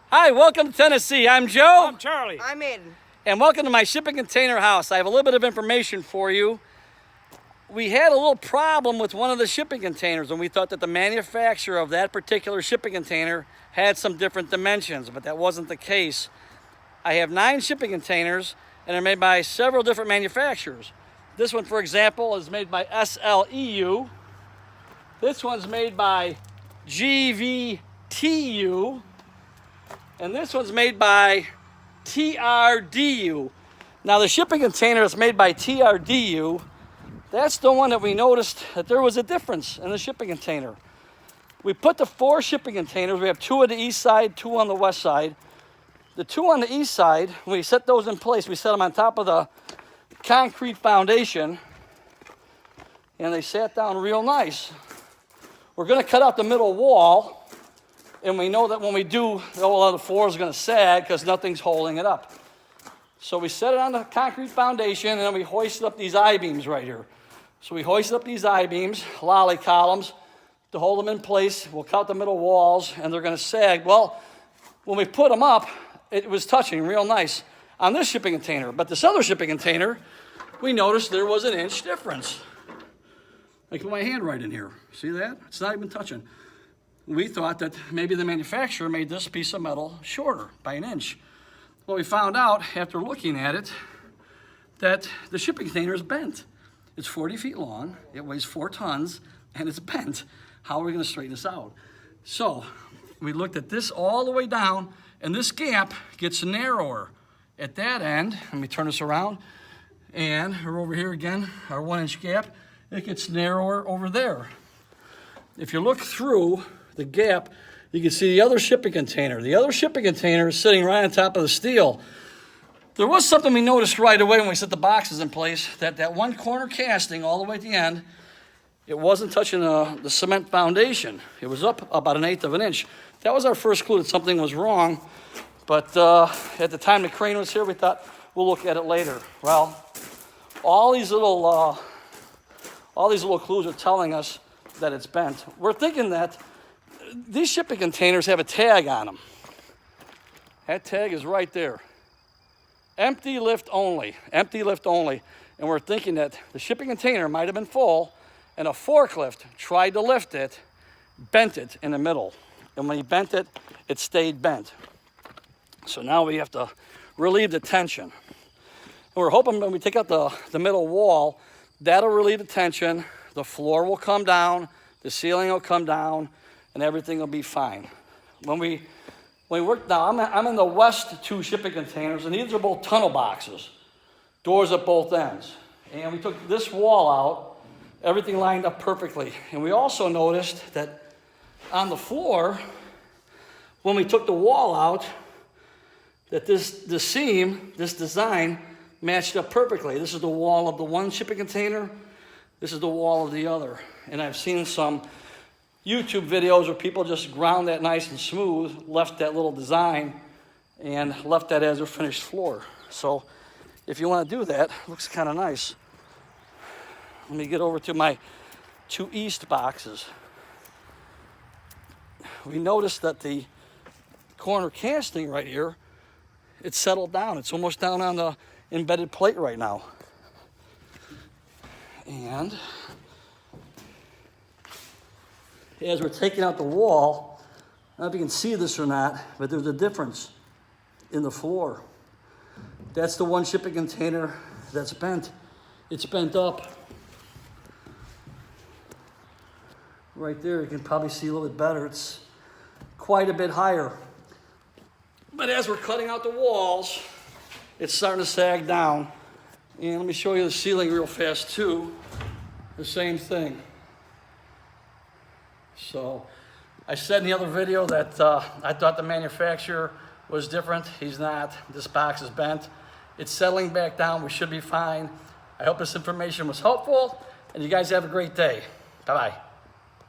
Hi, welcome to Tennessee. I'm Joe. I'm Charlie. I'm Aiden. And welcome to my shipping container house. I have a little bit of information for you. We had a little problem with one of the shipping containers, and we thought that the manufacturer of that particular shipping container had some different dimensions, but that wasn't the case. I have 9 shipping containers, and they're made by several different manufacturers. This one, for example, is made by SLEU. This one's made by GVTU. And this one's made by TRDU. Now the shipping container is made by TRDU. That's the one that we noticed that there was a difference in the shipping container. We put the 4 shipping containers. We have 2 on the east side, 2 on the west side. The 2 on the east side, when we set those in place, we set them on top of the concrete foundation, and they sat down real nice. We're going to cut out the middle wall, and we know that when we do, the floor is going to sag because nothing's holding it up. So we set it on the concrete foundation, and then we hoisted up these I-beams right here. So we hoisted up these I-beams, lolly columns, to hold them in place. We'll cut the middle walls, and they're going to sag. Well, when we put them up, it was touching real nice on this shipping container. But this other shipping container, we noticed there was an inch difference. I can put my hand right in here. See that? It's not even touching. We thought that maybe the manufacturer made this piece of metal shorter by an inch. Well, we found out after looking at it that the shipping container is bent. It's 40 feet long, it weighs 4 tons, and it's bent. How are we going to straighten this out? So we looked at this all the way down, and this gap gets narrower at that end. Let me turn this around, and we're over here again, our 1-inch gap. It gets narrower over there. If you look through the gap, you can see the other shipping container. The other shipping container is sitting right on top of the steel. There was something we noticed right away when we set the boxes in place, that one corner casting all the way at the end, it wasn't touching the cement foundation. It was up about 1/8 of an inch. That was our first clue that something was wrong. But at the time the crane was here, we thought we'll look at it later. Well, all these little clues are telling us that it's bent. We're thinking that these shipping containers have a tag on them. That tag is right there. Empty lift only, empty lift only. And we're thinking that the shipping container might have been full, and a forklift tried to lift it, bent it in the middle. And when he bent it, it stayed bent. So now we have to relieve the tension. And we're hoping when we take out the middle wall, that'll relieve the tension, the floor will come down, the ceiling will come down, and everything will be fine. When we work now, I'm in the west 2 shipping containers, and these are both tunnel boxes, doors at both ends. And we took this wall out, everything lined up perfectly. And we also noticed that on the floor, when we took the wall out, that the seam, this design, matched up perfectly. This is the wall of the one shipping container, this is the wall of the other. And I've seen some YouTube videos where people just ground that nice and smooth, left that little design, and left that as their finished floor. So if you want to do that, it looks kind of nice. Let me get over to my 2 east boxes. We noticed that the corner casting right here, it's settled down. It's almost down on the embedded plate right now. And as we're taking out the wall, I don't know if you can see this or not, but there's a difference in the floor. That's the one shipping container that's bent. It's bent up. Right there, you can probably see a little bit better. It's quite a bit higher. But as we're cutting out the walls, it's starting to sag down. And let me show you the ceiling real fast too. The same thing. So I said in the other video that I thought the manufacturer was different. He's not. This box is bent. It's settling back down. We should be fine. I hope this information was helpful, and you guys have a great day. Bye-bye.